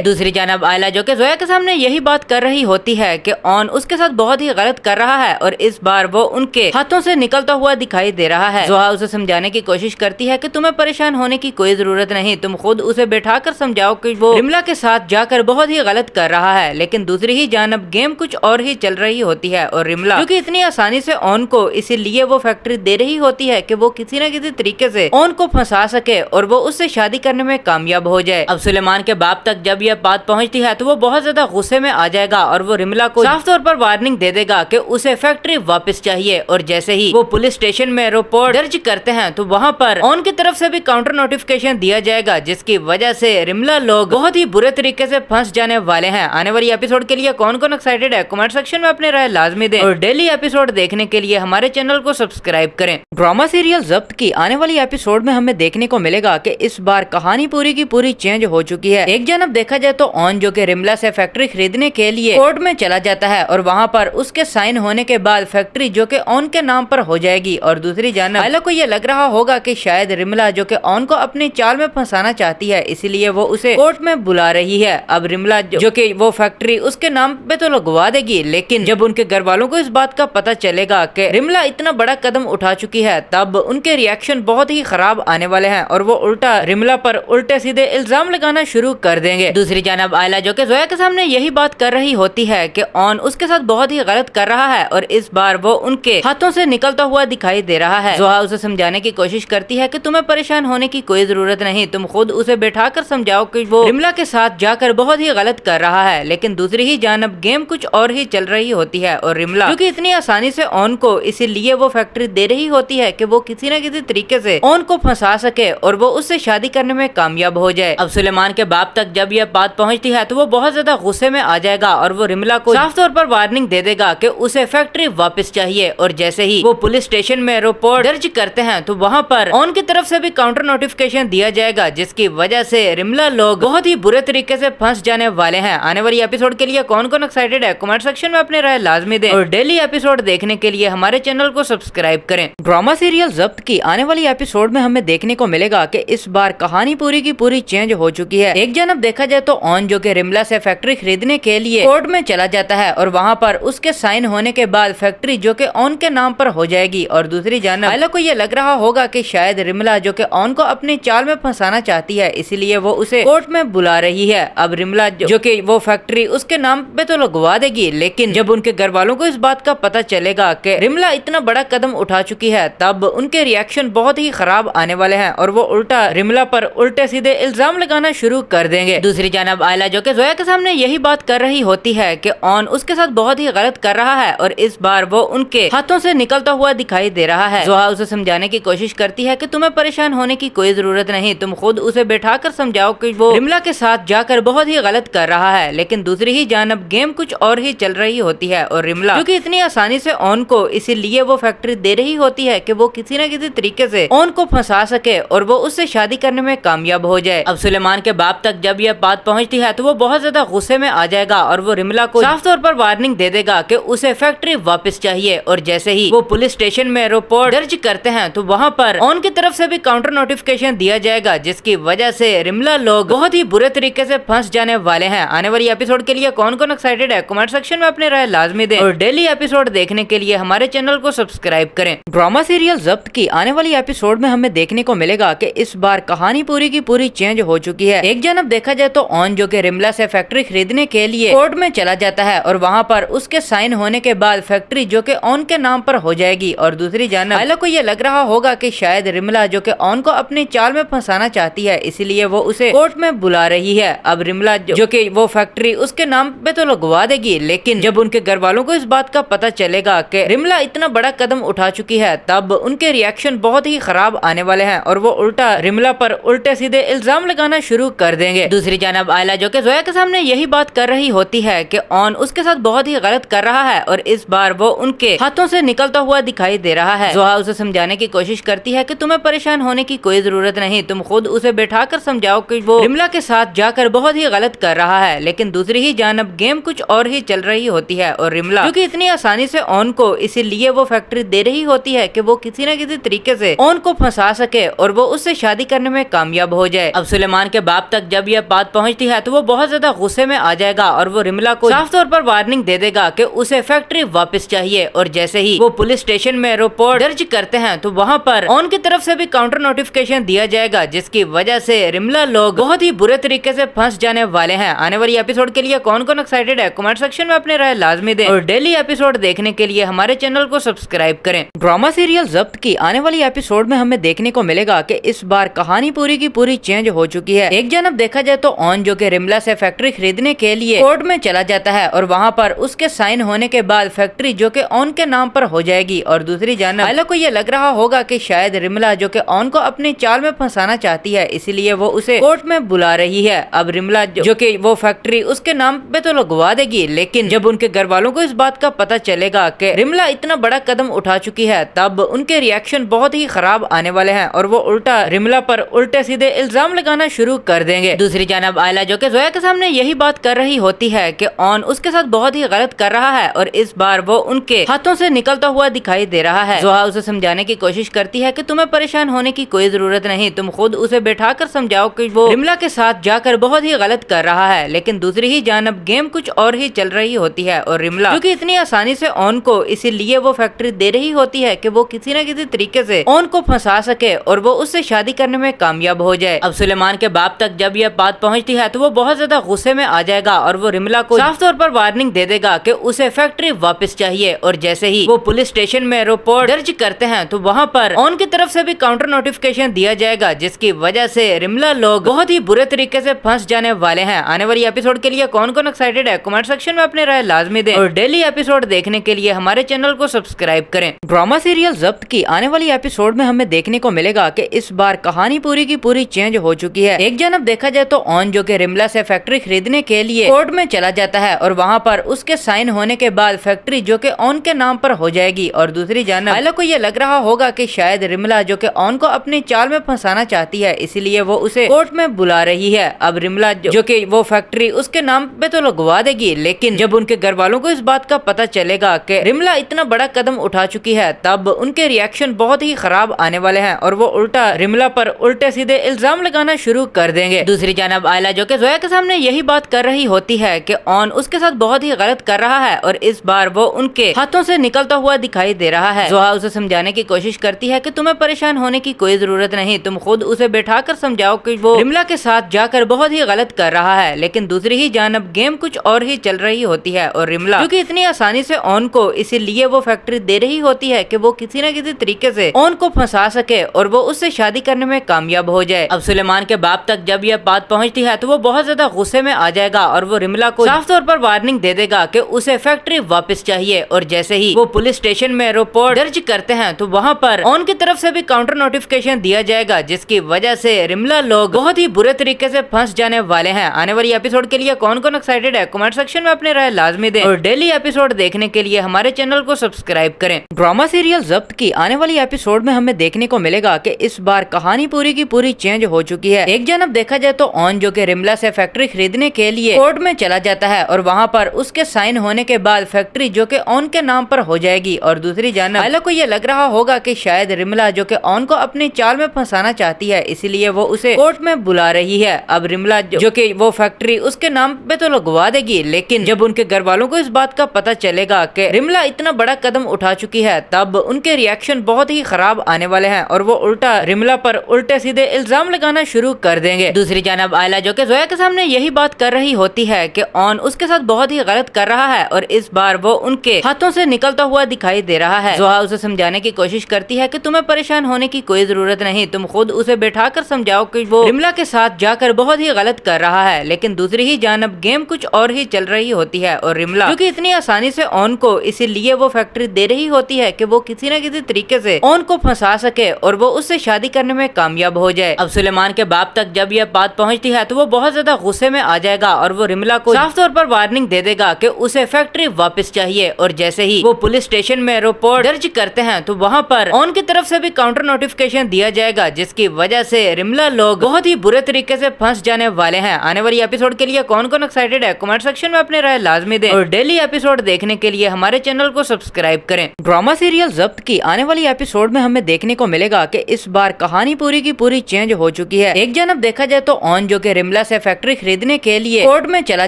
दूसरी जानब आयला जो कि जोया के सामने यही बात कर रही होती है कि ऑन उसके साथ बहुत ही गलत कर रहा है और इस बार वो उनके हाथों से निकलता हुआ दिखाई दे रहा है। जोया उसे समझाने की कोशिश करती है कि तुम्हें परेशान होने की कोई जरूरत नहीं, तुम खुद उसे बैठा कर समझाओ कि वो रिमला के साथ जाकर बहुत ही गलत कर रहा है। लेकिन दूसरी ही जानब गेम कुछ और ही चल रही होती है और रिमला जो कि इतनी आसानी से ऑन को इसीलिए वो फैक्ट्री दे रही होती है कि वो किसी न किसी तरीके से ऑन को फंसा सके और वो उससे शादी करने में कामयाब हो जाए। अब सुलेमान के बाप तक जब यह बात पहुंचती है तो वो बहुत ज्यादा गुस्से में आ जाएगा और वो रिमला को साफ तौर पर वार्निंग दे देगा कि उसे फैक्ट्री वापस चाहिए। और जैसे ही वो पुलिस स्टेशन में रिपोर्ट दर्ज करते हैं तो वहाँ पर ऑन की तरफ से भी काउंटर नोटिफिकेशन दिया जाएगा, जिसकी वजह से रिमला लोग बहुत ही बुरे तरीके से फंस जाने वाले हैं। आने वाली एपिसोड के लिए कौन कौन एक्साइटेड है कमेंट सेक्शन में अपनी राय लाजमी दें और डेली एपिसोड देखने के लिए हमारे चैनल को सब्सक्राइब करें। ड्रामा सीरियल जब्त की आने वाली एपिसोड में हमें देखने को मिलेगा कि इस बार कहानी पूरी की पूरी चेंज हो चुकी है। एक जानब देखा जाए तो ऑन जो कि रिमला से फैक्ट्री खरीदने के लिए कोर्ट में चला जाता है और वहाँ पर उसके साइन होने के बाद फैक्ट्री जो कि ऑन के नाम पर हो जाएगी। और दूसरी जानब आयला को ये लग रहा होगा कि शायद रिमला जो कि ऑन को अपनी चाल में फंसाना चाहती है, इसीलिए वो उसे कोर्ट में बुला रही है। अब रिमला जो कि वो फैक्ट्री उसके नाम पे तो लगवा देगी, लेकिन जब उनके घर वालों को इस बात का पता चलेगा कि रिमला इतना बड़ा कदम उठा चुकी है, तब उनके रिएक्शन बहुत ही खराब आने वाले हैं और वो उल्टा रिमला पर उल्टे सीधे इल्जाम लगाना शुरू कर देंगे। दूसरी जानब आयला जो कि जोया के सामने यही बात कर रही होती है कि ऑन उसके साथ बहुत ही गलत कर रहा है और इस बार वो उनके हाथों से निकलता हुआ दिखाई दे रहा है। जोया उसे समझाने की कोशिश करती है कि तुम्हें परेशान होने की कोई जरूरत नहीं, तुम खुद उसे बैठा कर समझाओ कि वो रिमला के साथ जाकर बहुत ही गलत कर रहा है। लेकिन दूसरी ही जानब गेम कुछ और ही चल रही होती है और रिमला क्योंकि इतनी आसानी से ऑन को इसीलिए वो फैक्ट्री दे रही होती है कि वो किसी न किसी तरीके से ऑन को फंसा सके और वो उससे शादी करने में कामयाब हो जाए। अब सुलेमान के बाप तक जब यह बात पहुंचती है तो वो बहुत ज्यादा गुस्से में आ जाएगा और वो रिमला को साफ तौर पर वार्निंग दे देगा कि उसे फैक्ट्री वापस चाहिए। और जैसे ही वो पुलिस स्टेशन में रिपोर्ट दर्ज करते हैं तो वहाँ पर ऑन की तरफ से भी काउंटर नोटिफिकेशन दिया जाएगा, जिसकी वजह से रिमला लोग बहुत ही बुरे तरीके से फंस जाने वाले हैं। आने वाली एपिसोड के लिए कौन कौन एक्साइटेड है, कमेंट सेक्शन में अपनी राय लाजमी दें और डेली एपिसोड देखने के लिए हमारे चैनल को सब्सक्राइब करें। ड्रामा सीरियल जब्त की आने वाली एपिसोड में हमें देखने को मिलेगा कि इस बार कहानी पूरी की पूरी चेंज हो चुकी है। एक जानब देखा जाए तो ऑन जो कि रिमला से फैक्ट्री खरीदने के लिए कोर्ट में चला जाता है और वहाँ पर उसके साइन होने के बाद फैक्ट्री जो कि ऑन के नाम पर हो जाएगी। और दूसरी जानब आयला को ये लग रहा होगा कि शायद रिमला जो कि ऑन को अपनी चाल में फंसाना चाहती है, इसलिए वो उसे कोर्ट में बुला रही है। अब रिमला जो कि वो फैक्ट्री उसके नाम पे तो लगवा देगी, लेकिन जब उनके घर वालों को इस बात का पता चलेगा कि रिमला इतना बड़ा कदम उठा चुकी है, तब उनके रिएक्शन बहुत ही खराब आने वाले हैं और वो उल्टा रिमला पर उल्टे सीधे इल्जाम लगाना शुरू कर देंगे। दूसरी जानब आयला जो कि जोया के सामने यही बात कर रही होती है कि ऑन उसके साथ बहुत ही गलत कर रहा है और इस बार वो उनके हाथों से निकलता हुआ दिखाई दे रहा है। जोया उसे समझाने की कोशिश करती है कि तुम्हें परेशान होने की कोई जरूरत नहीं, तुम खुद उसे बैठा कर समझाओ कि वो रिमला के साथ जाकर बहुत ही गलत कर रहा है। लेकिन दूसरी ही जानब गेम कुछ और ही चल रही होती है और रिमला क्योंकि इतनी आसानी से ऑन को इसीलिए वो फैक्ट्री दे रही होती है कि वो किसी न किसी तरीके से ऑन को फंसा सके और वो उससे शादी करने में कामयाब हो जाए। अब सुलेमान के बाप तक जब यह बात पहुंचती है तो वो बहुत ज्यादा गुस्से में आ जाएगा और वो रिमला को साफ तौर पर वार्निंग दे देगा कि उसे फैक्ट्री वापस चाहिए। और जैसे ही वो पुलिस स्टेशन में रिपोर्ट दर्ज करते हैं तो वहाँ पर ऑन की तरफ से भी काउंटर नोटिफिकेशन दिया जाएगा, जिसकी वजह से रिमला लोग बहुत ही बुरे तरीके से फंस जाने वाले हैं। आने वाली एपिसोड के लिए कौन कौन एक्साइटेड है, कमेंट सेक्शन में अपनी राय लाजमी दें और डेली एपिसोड देखने के लिए हमारे चैनल को सब्सक्राइब करें। ड्रामा सीरियल जब्त की आने वाली एपिसोड में हमें देखने को मिलेगा कि इस बार कहानी पूरी की पूरी चेंज हो चुकी है। एक जानब देखा जाए तो ऑन जो कि रिमला से फैक्ट्री खरीदने के लिए कोर्ट में चला जाता है और वहाँ पर उसके साइन होने के बाद फैक्ट्री जो कि ऑन के नाम पर हो जाएगी। और दूसरी जानब आयला को ये लग रहा होगा कि शायद रिमला जो कि ऑन को अपनी चाल में फंसाना चाहती है, इसलिए वो उसे कोर्ट में बुला रही है। अब रिमला जो कि वो फैक्ट्री उसके नाम पे तो लगवा देगी, लेकिन जब उनके घर वालों को इस बात का पता चलेगा कि रिमला इतना बड़ा कदम उठा चुकी है, तब उनके रिएक्शन बहुत ही खराब आने वाले हैं और वो उल्टा रिमला पर उल्टे सीधे इल्जाम लगाना शुरू कर देंगे। दूसरी जानब आयला जो कि जोया के सामने यही बात कर रही होती है कि ऑन उसके साथ बहुत ही गलत कर रहा है और इस बार वो उनके हाथों से निकलता हुआ दिखाई दे रहा है। जोया उसे समझाने की कोशिश करती है कि तुम्हें परेशान होने की कोई जरूरत नहीं, तुम खुद उसे बैठा कर समझाओ कि वो रिमला के साथ जाकर बहुत ही गलत कर रहा है। लेकिन दूसरी ही जानब गेम कुछ और ही चल रही होती है और रिमला क्योंकि इतनी आसानी से ऑन को इसीलिए वो फैक्ट्री दे रही होती है कि वो किसी न किसी तरीके से ऑन को फंसा सके और वो उससे शादी करने में कामयाब हो जाए। अब सुलेमान के बाप तक जब यह बात पहुंचती है तो वो बहुत ज्यादा गुस्से में आ जाएगा और वो रिमला को साफ तौर पर वार्निंग दे देगा कि उसे फैक्ट्री वापस चाहिए। और जैसे ही वो पुलिस स्टेशन में रिपोर्ट दर्ज करते हैं तो वहाँ पर ऑन की तरफ से भी काउंटर नोटिफिकेशन दिया जाएगा, जिसकी वजह से रिमला लोग बहुत ही बुरे तरीके से फंस जाने वाले हैं। आने वाली एपिसोड के लिए कौन कौन एक्साइटेड है, कमेंट सेक्शन में अपनी राय लाजमी दें और डेली एपिसोड देखने के लिए हमारे चैनल को सब्सक्राइब करें। ड्रामा सीरियल जब्त की आने वाली एपिसोड में हमें देखने को मिलेगा कि इस बार कहानी पूरी की पूरी चेंज हो चुकी है। एक जानब देखा जाए तो ऑन जो कि रिमला से फैक्ट्री खरीदने के लिए कोर्ट में चला जाता है और वहाँ पर उसके साइन होने के बाद फैक्ट्री जो कि ऑन के नाम पर हो जाएगी। और दूसरी जानब आयला को ये लग रहा होगा कि शायद रिमला जो कि ऑन को अपनी चाल में फंसाना चाहती है, इसीलिए वो उसे कोर्ट में बुला रही है। अब रिमला जो कि वो फैक्ट्री उसके नाम पे तो लगवा देगी, लेकिन जब उनके घर वालों को इस बात का पता चलेगा कि रिमला इतना बड़ा कदम उठा चुकी है, तब उनके रिएक्शन बहुत ही खराब आने वाले हैं और वो उल्टा रिमला पर उल्टे सीधे इल्जाम लगाना शुरू कर देंगे। दूसरी जानब आयला जो कि जोया के सामने यही बात कर रही होती है कि ऑन उसके साथ बहुत ही गलत कर रहा है और इस बार वो उनके हाथों से निकलता हुआ दिखाई दे रहा है। जोया उसे समझाने की कोशिश करती है कि तुम्हें परेशान होने की कोई जरूरत नहीं, तुम खुद उसे बैठा कर समझाओ कि वो रिमला के साथ जाकर बहुत ही गलत कर रहा है। लेकिन दूसरी ही जानब गेम कुछ और ही चल रही होती है और रिमला क्योंकि इतनी आसानी से ऑन को इसीलिए वो फैक्ट्री दे रही होती है कि वो किसी न किसी तरीके से ऑन को फंसा सके और वो उससे शादी करने में कामयाब हो जाए। अब सुलेमान के बाप तक जब यह बात पहुंचती है तो वो बहुत ज्यादा गुस्से में आ जाएगा और वो रिमला को साफ तौर पर वार्निंग दे देगा कि उसे फैक्ट्री वापस चाहिए। और जैसे ही वो पुलिस स्टेशन में रिपोर्ट दर्ज करते हैं तो वहाँ पर ऑन की तरफ से भी काउंटर नोटिफिकेशन दिया जाएगा, जिसकी वजह से रिमला लोग बहुत ही बुरे तरीके से फंस जाने वाले हैं। आने वाली एपिसोड के लिए कौन कौन एक्साइटेड है, कमेंट सेक्शन में अपनी राय लाजमी दें और डेली एपिसोड देखने के लिए हमारे चैनल को सब्सक्राइब करें। ड्रामा सीरियल जब्त की आने वाली एपिसोड में हमें देखने को मिलेगा कि इस बार कहानी पूरी की पूरी चेंज हो चुकी है। एक जानब देखा जाए तो ऑन जो कि रिमला से फैक्ट्री खरीदने के लिए कोर्ट में चला जाता है और वहाँ पर उसके साइन होने के बाद फैक्ट्री जो कि ऑन के नाम पर हो जाएगी, और दूसरी जानब आयला को ये लग रहा होगा कि शायद रिमला जो कि ऑन को अपनी चाल में फंसाना चाहती है, इसीलिए वो उसे कोर्ट में बुला रही है। अब रिमला जो कि वो फैक्ट्री उसके नाम पे तो लगवा देगी, लेकिन जब उनके घर वालों को इस बात का पता चलेगा कि रिमला इतना बड़ा कदम उठा चुकी है, तब उनके रिएक्शन बहुत ही खराब आने वाले हैं और वो उल्टा रिमला पर उल्टे सीधे इल्जाम लगाना शुरू कर देंगे। दूसरी जानब आयला जो कि जोया के सामने यही बात कर रही होती है कि ऑन उसके साथ बहुत ही गलत कर रहा है और इस बार वो उनके हाथों से निकलता हुआ दिखाई दे रहा है। जोया उसे समझाने की कोशिश करती है कि तुम्हें परेशान होने की कोई जरूरत नहीं, तुम खुद उसे बैठा कर समझाओ कि वो रिमला के साथ जाकर बहुत ही गलत कर रहा है। लेकिन दूसरी ही जानब गेम कुछ और ही चल रही होती है और रिमला जो कि इतनी आसानी से ऑन को इसीलिए वो फैक्ट्री दे रही होती है कि वो किसी न किसी तरीके से ऑन को फंसा सके और वो उससे शादी करने में कामयाब हो जाए। अब सुलेमान के बाप तक जब यह बात पहुंचती है तो वो बहुत ज्यादा गुस्से में आ जाएगा और वो रिमला को साफ तौर पर वार्निंग दे देगा कि उसे फैक्ट्री वापस चाहिए। और जैसे ही वो पुलिस स्टेशन में रिपोर्ट दर्ज करते हैं तो वहाँ पर ऑन की तरफ से भी काउंटर नोटिफिकेशन दिया जाएगा, जिसकी वजह से रिमला लोग बहुत ही बुरे तरीके से फंस जाने वाले हैं। आने वाली एपिसोड के लिए कौन कौन एक्साइटेड है, कमेंट सेक्शन में अपनी राय लाजमी दें और डेली एपिसोड देखने के लिए हमारे चैनल को सब्सक्राइब करें। ड्रामा सीरियल जब्त की आने वाली एपिसोड में हमें देखने को मिलेगा कि इस बार कहानी पूरी की पूरी चेंज हो चुकी है। एक जानब देखा जाए तो ऑन जो कि रिमला से फैक्ट्री खरीदने के लिए कोर्ट में चला जाता है और वहाँ पर उसके साइन होने के बाद फैक्ट्री जो कि ऑन के नाम पर हो जाएगी, और दूसरी जानब आयला को ये लग रहा होगा कि शायद रिमला जो कि ऑन को अपनी चाल में फंसाना चाहती है, इसीलिए वो उसे कोर्ट में बुला रही है। अब रिमला जो कि वो फैक्ट्री उसके नाम पे तो लगवा देगी, लेकिन जब उनके घर वालों को इस बात का पता चलेगा कि रिमला इतना बड़ा कदम उठा चुकी है, तब उनके रिएक्शन बहुत ही खराब आने वाले हैं और वो उल्टा रिमला पर उल्टे सीधे इल्जाम लगाना शुरू कर देंगे। दूसरी जानब आयला जो कि जोया के सामने यही बात कर रही होती है कि ऑन उसके साथ बहुत ही गलत कर रहा है और इस बार वो उनके हाथों से निकलता हुआ दिखाई दे रहा है। जोया उसे समझाने की कोशिश करती है कि तुम्हें परेशान होने की कोई जरूरत नहीं, तुम खुद उसे बैठा कर समझाओ कि वो रिमला के साथ जाकर बहुत ही गलत कर रहा है। लेकिन दूसरी ही जानब गेम कुछ और ही चल रही होती है और रिमला जो कि इतनी आसानी से ऑन को इसीलिए वो फैक्ट्री दे रही होती है कि वो किसी न किसी तरीके से ऑन को फंसा सके और वो उससे शादी करने में कामयाब हो जाए। अब सुलेमान के बाप तक जब यह बात पहुंचती है तो वो बहुत ज्यादा गुस्से में आ जाएगा और वो रिमला को साफ तौर पर वार्निंग दे देगा कि उसे फैक्ट्री वापस चाहिए। और जैसे ही वो पुलिस स्टेशन में रिपोर्ट दर्ज करते हैं तो वहाँ पर ऑन की तरफ से भी काउंटर नोटिफिकेशन दिया जाएगा, जिसकी वजह से रिमला लोग बहुत ही बुरे तरीके से फंस जाने वाले हैं। आने वाली एपिसोड के लिए कौन कौन एक्साइटेड है, कमेंट सेक्शन में अपनी राय लाजमी दें और डेली एपिसोड देखने के लिए हमारे चैनल को सब्सक्राइब करें। ड्रामा सीरियल जब्त की आने वाली एपिसोड में हमें देखने को मिलेगा कि इस बार कहानी पूरी की पूरी चेंज हो चुकी है। एक जानब देखा जाए तो ऑन जो कि रिमला से फैक्ट्री खरीदने के लिए कोर्ट में चला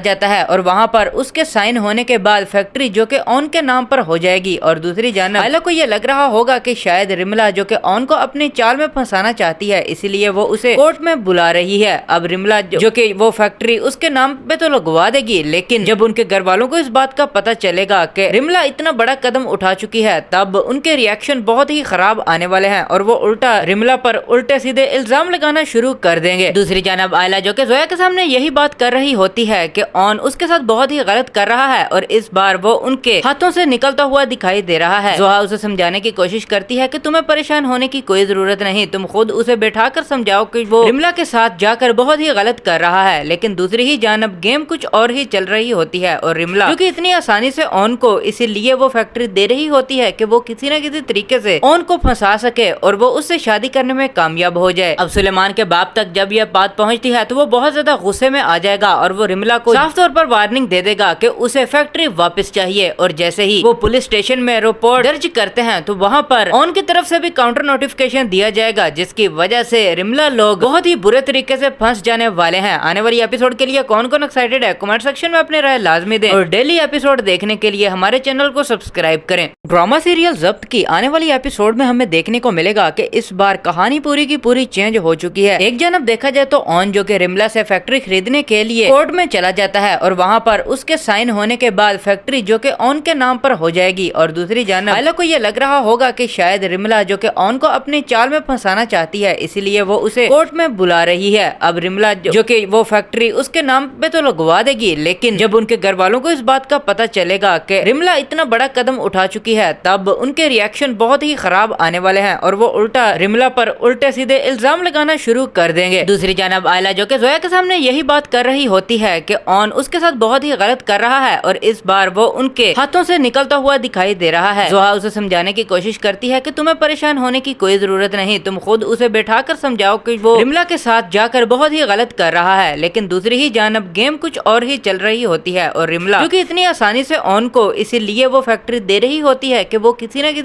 जाता है और वहाँ पर उसके साइन होने के बाद फैक्ट्री जो कि ऑन के नाम पर हो जाएगी, और दूसरी जानब आयला को ये लग रहा होगा कि शायद रिमला जो कि ऑन को अपनी चाल में फंसाना चाहती है, इसीलिए वो उसे कोर्ट में बुला रही है। अब रिमला जो कि वो फैक्ट्री उसके नाम पे तो लगवा देगी, लेकिन जब उनके घर वालों को इस बात का पता चलेगा कि रिमला इतना बड़ा कदम उठा चुकी है, तब उनके रिएक्शन बहुत ही खराब आने वाले हैं और वो उल्टा रिमला पर उल्टे सीधे इल्जाम लगाना शुरू कर देंगे। दूसरी जानब आयला जो कि जोया के सामने यही बात कर रही होती है कि ऑन उसके साथ बहुत ही गलत कर रहा है और इस बार वो उनके हाथों से निकलता हुआ दिखाई दे रहा है। जोया उसे समझाने की कोशिश करती है कि तुम्हें परेशान होने की कोई जरूरत नहीं, तुम खुद उसे बैठा कर समझाओ कि वो रिमला के साथ जाकर बहुत ही गलत कर रहा है। लेकिन दूसरी ही जानब गेम कुछ और ही चल रही होती है और रिमला जो कि इतनी आसानी से ऑन को इसीलिए वो फैक्ट्री दे रही होती है कि वो किसी न किसी तरीके से ऑन को फंसा सके और वो उससे शादी करने में कामयाब हो जाए। अब सुलेमान के बाप तक जब यह बात पहुंचती है तो वो बहुत ज्यादा गुस्से में आ जाएगा और वो रिमला को साफ तौर पर वार्निंग दे देगा कि उसे फैक्ट्री वापस चाहिए। और जैसे ही वो पुलिस स्टेशन में रिपोर्ट दर्ज करते हैं तो वहाँ पर ऑन की तरफ से भी काउंटर नोटिफिकेशन दिया जाएगा, जिसकी वजह से रिमला लोग बहुत ही बुरे तरीके से फंस जाने वाले हैं। आने वाली एपिसोड के लिए कौन कौन एक्साइटेड है, कमेंट सेक्शन में अपनी राय लाजमी दें और डेली एपिसोड देखने के लिए हमारे चैनल को सब्सक्राइब करें। ड्रामा सीरियल जब्त की आने वाली एपिसोड में हमें देखने को मिलेगा कि इस बार कहानी पूरी की पूरी चेंज हो चुकी है। एक जानब देखा जाए तो ऑन जो कि रिमला से फैक्ट्री खरीदने के लिए कोर्ट में चला जाता है और वहाँ पर उसके साइन होने के बाद फैक्ट्री जो कि ऑन के नाम पर हो जाएगी, और दूसरी जानब आयला को ये लग रहा होगा कि शायद रिमला जो कि ऑन को अपनी चाल में फंसाना चाहती है, इसीलिए वो उसे कोर्ट में बुला रही है। अब रिमला जो कि वो फैक्ट्री उसके नाम पे तो लगवा देगी, लेकिन जब उनके घर वालों को इस बात का पता चलेगा कि रिमला इतना बड़ा कदम उठा चुकी है, तब उनके रिएक्शन बहुत ही खराब आने वाले हैं और वो उल्टा रिमला पर उल्टे सीधे इल्जाम लगाना शुरू कर देंगे। दूसरी जानब आयला जो कि जोया के सामने यही बात कर रही होती है कि ऑन उसके साथ बहुत ही गलत कर रहा है और इस बार वो उनके हाथों से निकलता हुआ दिखाई दे रहा है। जोया उसे समझाने की कोशिश करती है कि तुम्हें परेशान होने की कोई जरूरत नहीं, तुम खुद उसे बैठा कर समझाओ कि वो रिमला के साथ जाकर बहुत ही गलत कर रहा है। लेकिन दूसरी ही जानब गेम कुछ और ही चल रही होती है और रिमला जो कि इतनी आसानी से ऑन को इसीलिए वो फैक्ट्री दे रही होती है कि वो किसी न किसी